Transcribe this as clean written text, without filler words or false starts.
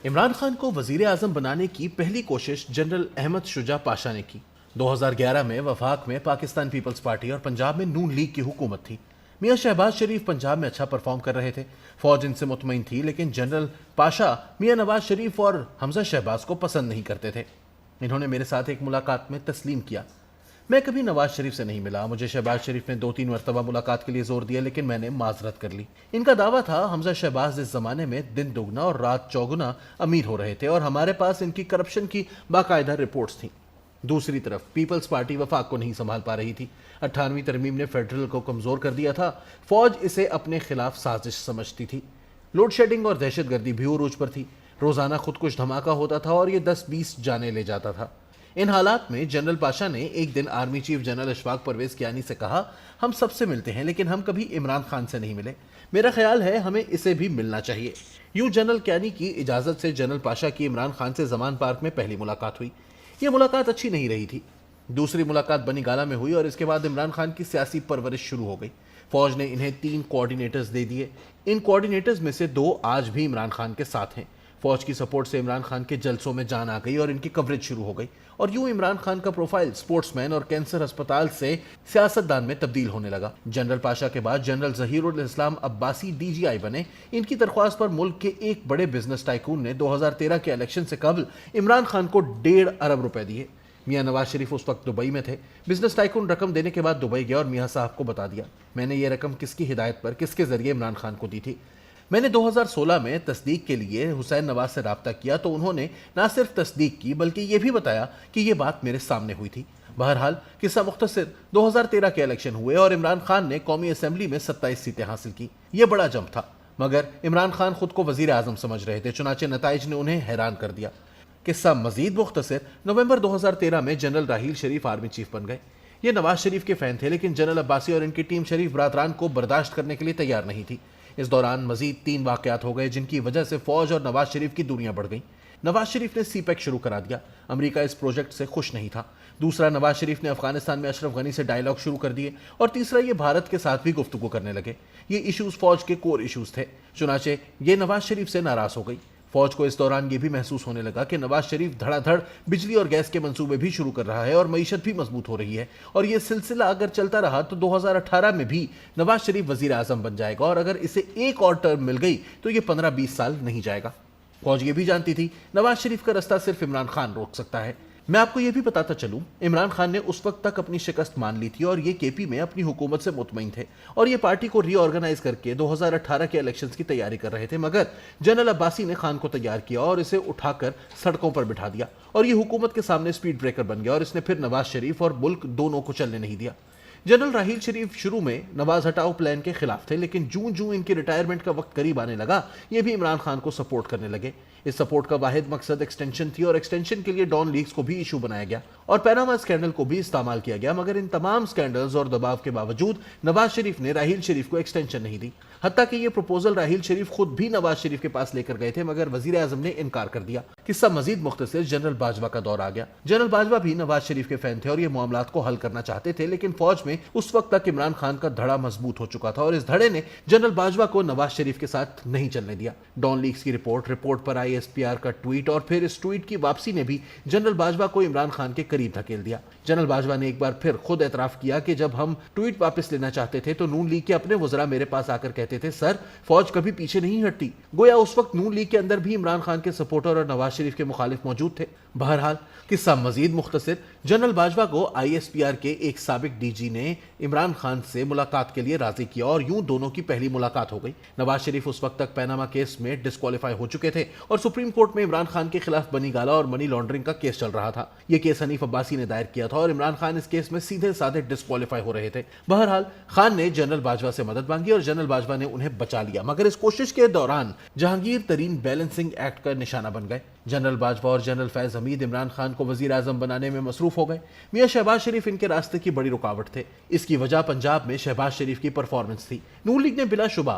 عمران خان کو وزیر اعظم بنانے کی پہلی کوشش جنرل احمد شجاع پاشا نے کی۔ 2011 میں وفاق میں پاکستان پیپلز پارٹی اور پنجاب میں نون لیگ کی حکومت تھی۔ میاں شہباز شریف پنجاب میں اچھا پرفارم کر رہے تھے، فوج ان سے مطمئن تھی، لیکن جنرل پاشا میاں نواز شریف اور حمزہ شہباز کو پسند نہیں کرتے تھے۔ انہوں نے میرے ساتھ ایک ملاقات میں تسلیم کیا۔ میں کبھی نواز شریف سے نہیں ملا، مجھے شہباز شریف نے 2-3 مرتبہ ملاقات کے لیے زور دیا، لیکن میں نے معذرت کر لی۔ ان کا دعویٰ تھا حمزہ شہباز اس زمانے میں دن دگنا اور رات چوگنا امیر ہو رہے تھے اور ہمارے پاس ان کی کرپشن کی باقاعدہ رپورٹس تھیں۔ دوسری طرف پیپلز پارٹی وفاق کو نہیں سنبھال پا رہی تھی۔ 98ویں ترمیم نے فیڈرل کو کمزور کر دیا تھا، فوج اسے اپنے خلاف سازش سمجھتی تھی۔ لوڈ شیڈنگ اور دہشت گردی بھی عروج پر تھی، روزانہ خودکش دھماکہ ہوتا تھا اور یہ 10-20 جانیں لے جاتا تھا۔ ان حالات میں جنرل پاشا نے ایک دن army chief general Ashfaq Parvez Kayani سے کہا، ہم سب سے ملتے ہیں لیکن ہم کبھی عمران خان سے نہیں ملے، میرا خیال ہے ہمیں اسے بھی ملنا چاہیے۔ یوں جنرل کیانی کی اجازت سے جنرل پاشا کی عمران خان سے زمان پارک میں پہلی ملاقات ہوئی۔ یہ ملاقات اچھی نہیں رہی تھی۔ دوسری ملاقات بنی گالہ میں ہوئی اور اس کے بعد عمران خان کی سیاسی پرورش شروع ہو گئی۔ فوج نے انہیں 3 کوارڈینیٹرز دے دیے۔ ان کوارڈینیٹرز میں سے 2 آج بھی عمران خان کے ساتھ ہیں۔ فوج کی سپورٹ سے عمران خان کے جلسوں میں جان آ گئی اور ان کی کوریج شروع ہو گئی، اور یوں عمران خان کا پروفائل سپورٹس مین اور کینسر ہسپتال سے سیاستدان میں تبدیل ہونے لگا۔ جنرل پاشا کے بعد جنرل ظہیر الاسلام عباسی DGI بنے۔ ان کی درخواست پر ملک کے ایک بڑے بزنس ٹائکون نے 2013 کے الیکشن سے قبل عمران خان کو 1.5 ارب روپے دیے۔ میاں نواز شریف اس وقت دبئی میں تھے۔ بزنس ٹائکون رقم دینے کے بعد دبئی گیا اور میاں صاحب کو بتا دیا، میں نے یہ رقم کس کی ہدایت پر کس کے ذریعے عمران خان کو دی تھی۔ میں نے 2016 میں تصدیق کے لیے حسین نواز سے رابطہ کیا تو انہوں نے نہ صرف تصدیق کی بلکہ یہ بھی بتایا کہ یہ بات میرے سامنے ہوئی تھی۔ بہرحال قصہ مختصر، 2013 کے الیکشن ہوئے اور عمران خان نے قومی اسمبلی میں 27 سیٹیں حاصل کی۔ یہ بڑا جمپ تھا، مگر عمران خان خود کو وزیر اعظم سمجھ رہے تھے، چنانچہ نتائج نے انہیں حیران کر دیا۔ قصہ مزید مختصر، نومبر 2013 میں general Raheel Sharif army chief بن گئے۔ یہ نواز شریف کے فین تھے، لیکن جنرل عباسی اور ان کی ٹیم شریف برادران کو برداشت کرنے کے لیے تیار نہیں تھی۔ اس دوران مزید 3 واقعات ہو گئے جن کی وجہ سے فوج اور نواز شریف کی دوریاں بڑھ گئیں۔ نواز شریف نے CPEC شروع کرا دیا، امریکہ اس پروجیکٹ سے خوش نہیں تھا۔ دوسرا، نواز شریف نے افغانستان میں اشرف غنی سے ڈائیلاگ شروع کر دیے، اور تیسرا، یہ بھارت کے ساتھ بھی گفتگو کرنے لگے۔ یہ ایشوز فوج کے کور ایشوز تھے، چنانچہ یہ نواز شریف سے ناراض ہو گئی۔ فوج کو اس دوران یہ بھی محسوس ہونے لگا کہ نواز شریف دھڑا دھڑ بجلی اور گیس کے منصوبے بھی شروع کر رہا ہے اور معیشت بھی مضبوط ہو رہی ہے، اور یہ سلسلہ اگر چلتا رہا تو 2018 میں بھی نواز شریف وزیر اعظم بن جائے گا، اور اگر اسے ایک اور ٹرم مل گئی تو یہ 15-20 سال نہیں جائے گا۔ فوج یہ بھی جانتی تھی نواز شریف کا رستہ صرف عمران خان روک سکتا ہے۔ میں آپ کو یہ بھی بتاتا چلوں، عمران خان نے اس وقت تک اپنی شکست مان لی تھی اور یہ KP میں اپنی حکومت سے مطمئن تھے، اور یہ پارٹی کو ری آرگنائز کر کے 2018 کے الیکشنز کی تیاری کر رہے تھے، مگر جنرل عباسی نے خان کو تیار کیا اور اسے اٹھا کر سڑکوں پر بٹھا دیا، اور یہ حکومت کے سامنے سپیڈ بریکر بن گیا، اور اس نے پھر نواز شریف اور ملک دونوں کو چلنے نہیں دیا۔ جنرل راحیل شریف شروع میں نواز ہٹاؤ پلان کے خلاف تھے، لیکن جوں ان کی ریٹائرمنٹ کا وقت قریب آنے لگا، یہ بھی عمران خان کو سپورٹ کرنے لگے۔ اس سپورٹ کا واحد مقصد ایکسٹینشن تھی، اور ایکسٹینشن کے لیے ڈان لیگز کو بھی ایشو بنایا گیا اور پیناما اسکینڈل کو بھی استعمال کیا گیا، مگر ان تمام اسکینڈلز اور دباؤ کے باوجود نواز شریف نے راحیل شریف کو ایکسٹینشن نہیں دی۔ حتیٰ کہ یہ پروپوزل راحیل شریف خود بھی نواز شریف کے پاس لے کر گئے تھے، مگر وزیر اعظم نے انکار کر دیا۔ قصہ مزید مختصر، جنرل باجوہ کا دور آ گیا۔ جنرل باجوہ بھی نواز شریف کے فین تھے اور یہ معاملات کو حل کرنا چاہتے تھے، لیکن فوج میں اس وقت تک عمران خان کا دھڑا مضبوط ہو چکا تھا، اور اس دھڑے نے جنرل باجوہ کو نواز شریف کے ساتھ نہیں چلنے دیا۔ ڈان لیگز کی رپورٹ پر ISPR کا ٹویٹ اور پھر اس ٹویٹ کی واپسی نے بھی جنرل باجوہ کو عمران خان کے قریب دھکیل دیا۔ جنرل باجوہ نے ایک بار پھر خود اعتراف کیا کہ جب ہم ٹویٹ واپس لینا چاہتے تھے تو نون لیگ کے اپنے وزراء میرے پاس آ کر کہتے تھے، سر فوج کبھی پیچھے نہیں ہٹتی۔ گویا اس وقت نون لیگ کے اندر بھی عمران خان کے سپورٹر اور نواز شریف کے مخالف موجود تھے۔ بہرحال قصہ مزید مختصر، جنرل باجوہ کو ISPR کے ایک سابق DG نے عمران خان سے ملاقات کے لیے راضی کیا، اور یوں دونوں کی پہلی ملاقات ہو گئی۔ نواز شریف اس وقت تک پیناما کیس میں ڈسکوالیفائی ہو چکے تھے، اور سپریم کورٹ میں عمران خان کے خلاف بنی گالہ اور منی لانڈرنگ کا کیس چل رہا تھا۔ یہ کیس حنیف عباسی نے دائر کیا تھا، اور عمران خان اس کیس میں سیدھے سادھے ڈسکوالیفائی ہو رہے تھے۔ بہرحال خان نے جنرل باجوہ سے مدد مانگی اور جنرل باجوہ نے انہیں بچا لیا، مگر اس کوشش کے دوران جہانگیر ترین بیلنسنگ ایکٹ کا نشانہ بن گئے۔ جنرل باجوہ اور جنرل فیض حمید عمران خان کو وزیر اعظم بنانے میں مصروف ہو گئے۔ میاں شہباز شریف ان کے راستے کی بڑی رکاوٹ تھے۔ اس کی وجہ پنجاب میں شہباز شریف کی پرفارمنس تھی۔ نون لیگ نے بلا شبہ